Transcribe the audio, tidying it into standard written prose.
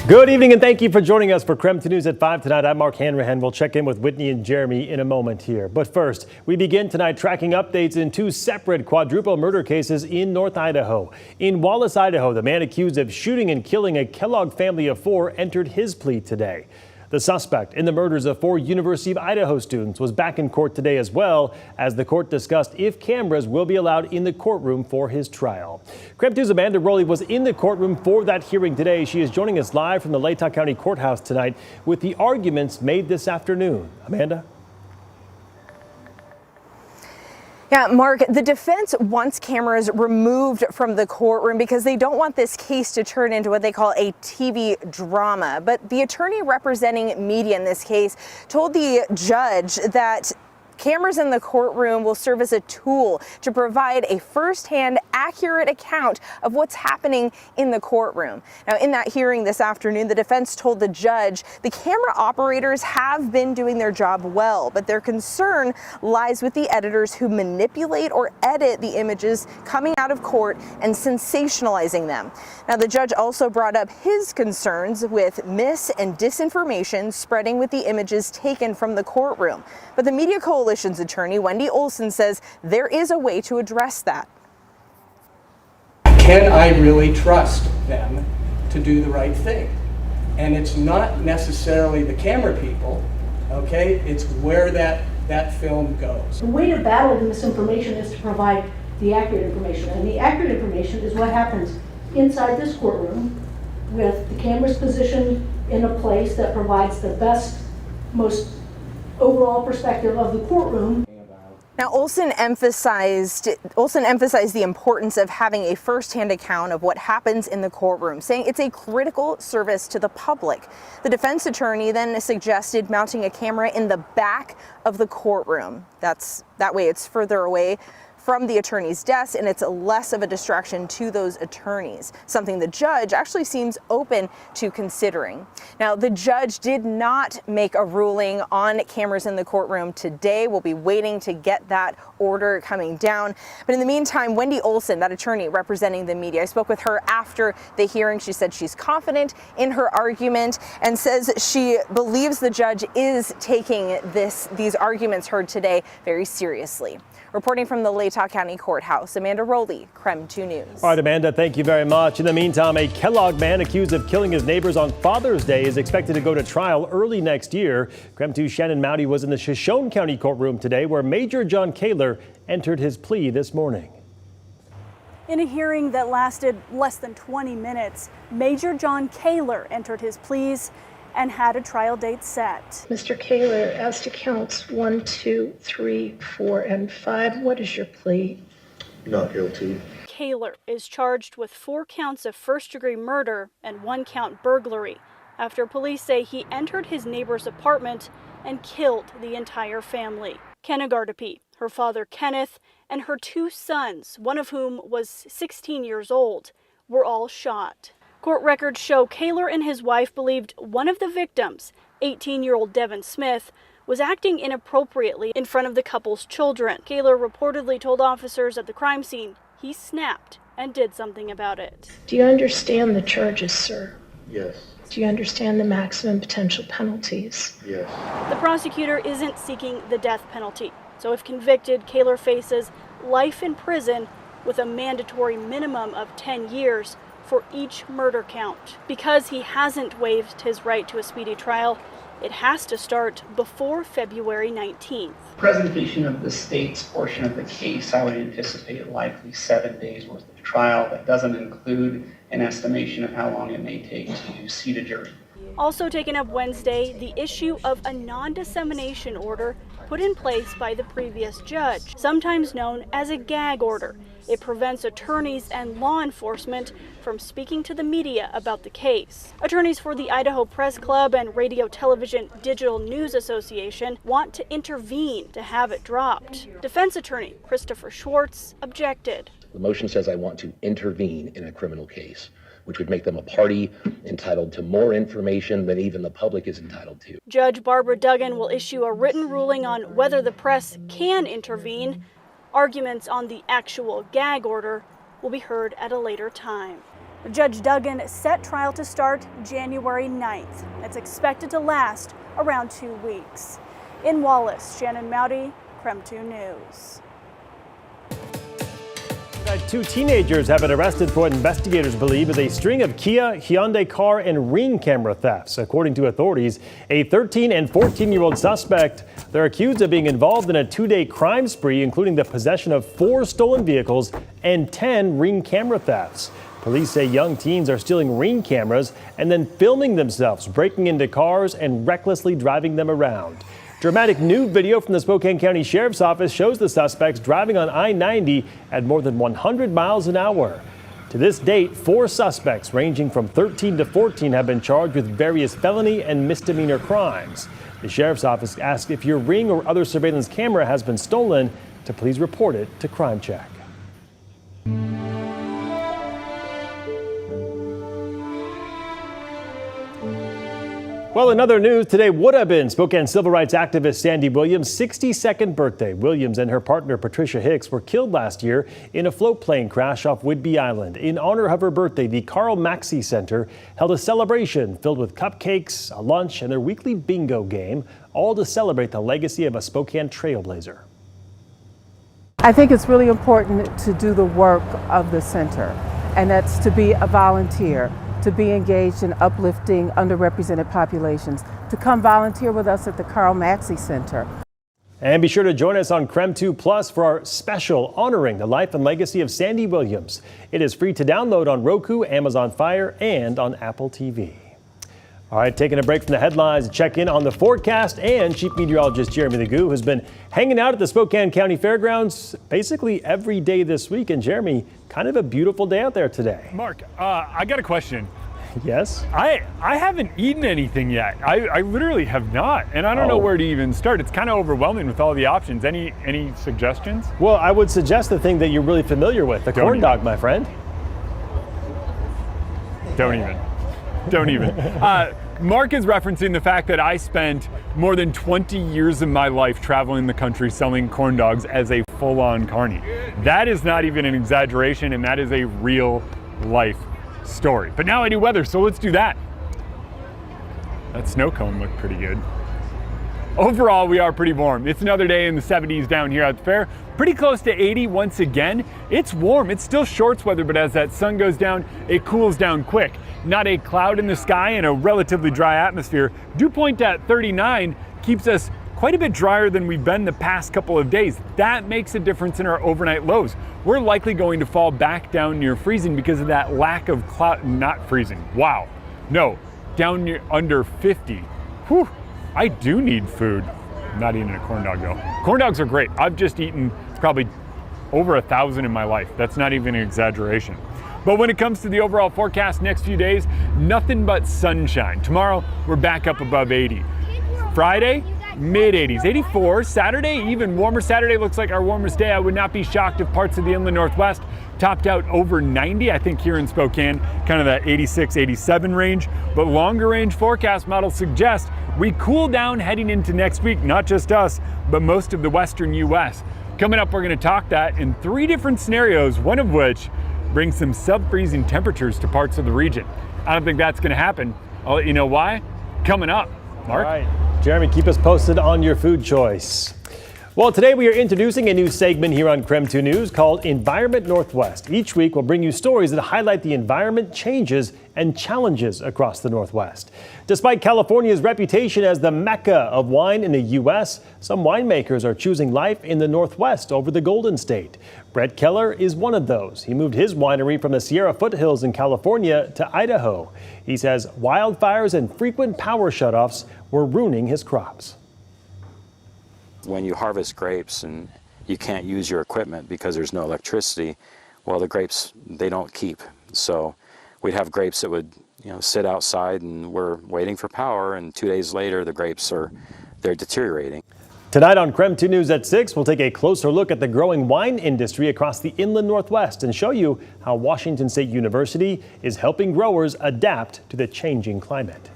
Good evening and thank you for joining us for KREM 2 News at 5 tonight. I'm Mark Hanrahan. We'll check in with Whitney and Jeremy in a moment here. But first, we begin tonight tracking updates in two separate quadruple murder cases in North Idaho. In Wallace, Idaho, the man accused of shooting and killing a Kellogg family of 4 entered his plea today. The suspect in the murders of 4 University of Idaho students was back in court today as well, as the court discussed if cameras will be allowed in the courtroom for his trial. KREM 2's Amanda Rowley was in the courtroom for that hearing today. She is joining us live from the Latah County Courthouse tonight with the arguments made this afternoon. Amanda? Yeah, Mark, the defense wants cameras removed from the courtroom because they don't want this case to turn into what they call a TV drama. But the attorney representing media in this case told the judge that cameras in the courtroom will serve as a tool to provide a firsthand, accurate account of what's happening in the courtroom. Now, in that hearing this afternoon, the defense told the judge the camera operators have been doing their job well, but their concern lies with the editors who manipulate or edit the images coming out of court and sensationalizing them. Now, the judge also brought up his concerns with mis- and disinformation spreading with the images taken from the courtroom. But the Media Coalition's attorney, Wendy Olson, says there is a way to address that. Can I really trust them to do the right thing? And it's not necessarily the camera people, okay? It's where that film goes. The way to battle the misinformation is to provide the accurate information. And the accurate information is what happens inside this courtroom with the cameras positioned in a place that provides the best, most overall perspective of the courtroom. Now, Olson emphasized the importance of having a first-hand account of what happens in the courtroom, saying it's a critical service to the public. The defense attorney then suggested mounting a camera in the back of the courtroom. That way it's further away from the attorney's desk and it's less of a distraction to those attorneys, something the judge actually seems open to considering. Now, the judge did not make a ruling on cameras in the courtroom today. We'll be waiting to get that order coming down. But in the meantime, Wendy Olson, that attorney representing the media, I spoke with her after the hearing. She said she's confident in her argument and says she believes the judge is taking these arguments heard today very seriously. Reporting from the Latah County Courthouse, Amanda Rowley, KREM 2 News. All right, Amanda, thank you very much. In the meantime, a Kellogg man accused of killing his neighbors on Father's Day is expected to go to trial early next year. KREM 2's Shannon Mowdy was in the Shoshone County courtroom today where Major John Kaler entered his plea this morning. In a hearing that lasted less than 20 minutes, Major John Kaler entered his pleas and had a trial date set. Mr. Kaler, as to counts 1, 2, 3, 4, and 5, what is your plea? Not guilty. Kaler is charged with 4 counts of first-degree murder and 1 count burglary after police say he entered his neighbor's apartment and killed the entire family. Kenna Gardapi, her father Kenneth, and her 2 sons, one of whom was 16 years old, were all shot. Court records show Kaler and his wife believed one of the victims, 18-year-old Devin Smith, was acting inappropriately in front of the couple's children. Kaler reportedly told officers at the crime scene he snapped and did something about it. Do you understand the charges, sir? Yes. Do you understand the maximum potential penalties? Yes. The prosecutor isn't seeking the death penalty, so if convicted, Kaler faces life in prison with a mandatory minimum of 10 years for each murder count. Because he hasn't waived his right to a speedy trial, it has to start before February 19th. Presentation of the state's portion of the case, I would anticipate likely 7 days worth of trial. That doesn't include an estimation of how long it may take to seat a jury. Also taken up Wednesday, the issue of a non-dissemination order put in place by the previous judge, sometimes known as a gag order. It prevents attorneys and law enforcement from speaking to the media about the case. Attorneys for the Idaho Press Club and Radio Television Digital News Association want to intervene to have it dropped. Defense attorney Christopher Schwartz objected. The motion says I want to intervene in a criminal case, which would make them a party entitled to more information than even the public is entitled to. Judge Barbara Duggan will issue a written ruling on whether the press can intervene. Arguments on the actual gag order will be heard at a later time. Judge Duggan set trial to start January 9th. It's expected to last around 2 weeks. In Wallace, Shannon Mowdy, KREM 2 News. Two teenagers have been arrested for what investigators believe is a string of Kia, Hyundai car, and Ring camera thefts. According to authorities, a 13 and 14-year-old suspect, they're accused of being involved in a 2-day crime spree, including the possession of 4 stolen vehicles and 10 Ring camera thefts. Police say young teens are stealing Ring cameras and then filming themselves breaking into cars and recklessly driving them around. Dramatic new video from the Spokane County Sheriff's Office shows the suspects driving on I-90 at more than 100 miles an hour. To this date, 4 suspects ranging from 13 to 14 have been charged with various felony and misdemeanor crimes. The Sheriff's Office asks if your Ring or other surveillance camera has been stolen to please report it to Crime Check. Well, in other news, today would have been Spokane civil rights activist Sandy Williams' 62nd birthday. Williams and her partner Patricia Hicks were killed last year in a float plane crash off Whidbey Island. In honor of her birthday, the Carl Maxey Center held a celebration filled with cupcakes, a lunch, and their weekly bingo game, all to celebrate the legacy of a Spokane trailblazer. I think it's really important to do the work of the center, and that's to be a volunteer, to be engaged in uplifting underrepresented populations, to come volunteer with us at the Carl Maxey Center. And be sure to join us on KREM 2 Plus for our special honoring the life and legacy of Sandy Williams. It is free to download on Roku, Amazon Fire, and on Apple TV. All right, taking a break from the headlines, check in on the forecast and Chief Meteorologist Jeremy Legoo has been hanging out at the Spokane County Fairgrounds basically every day this week. And Jeremy, kind of a beautiful day out there today. Mark, I got a question. Yes? I haven't eaten anything yet. I literally have not, and I don't know where to even start. It's kind of overwhelming with all the options. Any suggestions? Well, I would suggest the thing that you're really familiar with, the corn dog, my friend. Don't even. Mark is referencing the fact that I spent more than 20 years of my life traveling the country selling corn dogs as a full-on carny. That is not even an exaggeration, and that is a real life story. But now I do weather, so let's do that. That snow cone looked pretty good. Overall, we are pretty warm. It's another day in the 70s down here at the fair. Pretty close to 80 once again. It's warm. It's still shorts weather, but as that sun goes down, it cools down quick. Not a cloud in the sky and a relatively dry atmosphere. Dew point at 39 keeps us quite a bit drier than we've been the past couple of days. That makes a difference in our overnight lows. We're likely going to fall back down near freezing because of that lack of cloud. Not freezing. Wow. No, down near under 50. Whew. I do need food. I'm not eating a corn dog though. Corn dogs are great. I've just eaten probably over 1,000 in my life. That's not even an exaggeration. But when it comes to the overall forecast next few days, nothing but sunshine. Tomorrow, we're back up above 80. Friday, mid 80s, 84. Saturday, even warmer. Saturday looks like our warmest day. I would not be shocked if parts of the inland Northwest topped out over 90. I think here in Spokane, kind of that 86, 87 range. But longer range forecast models suggest we cool down heading into next week, not just us, but most of the western U.S. Coming up, we're going to talk that in 3 different scenarios, one of which brings some sub-freezing temperatures to parts of the region. I don't think that's going to happen. I'll let you know why coming up. Mark? All right. Jeremy, keep us posted on your food choice. Well, today we are introducing a new segment here on KREM 2 News called Environment Northwest. Each week we'll bring you stories that highlight the environment changes and challenges across the Northwest. Despite California's reputation as the mecca of wine in the U.S., some winemakers are choosing life in the Northwest over the Golden State. Brett Keller is one of those. He moved his winery from the Sierra foothills in California to Idaho. He says wildfires and frequent power shutoffs were ruining his crops. When you harvest grapes and you can't use your equipment because there's no electricity, well, the grapes, they don't keep. So we'd have grapes that would, sit outside and we're waiting for power, and 2 days later the grapes they're deteriorating. Tonight on KREM 2 News at 6, we'll take a closer look at the growing wine industry across the inland Northwest and show you how Washington State University is helping growers adapt to the changing climate.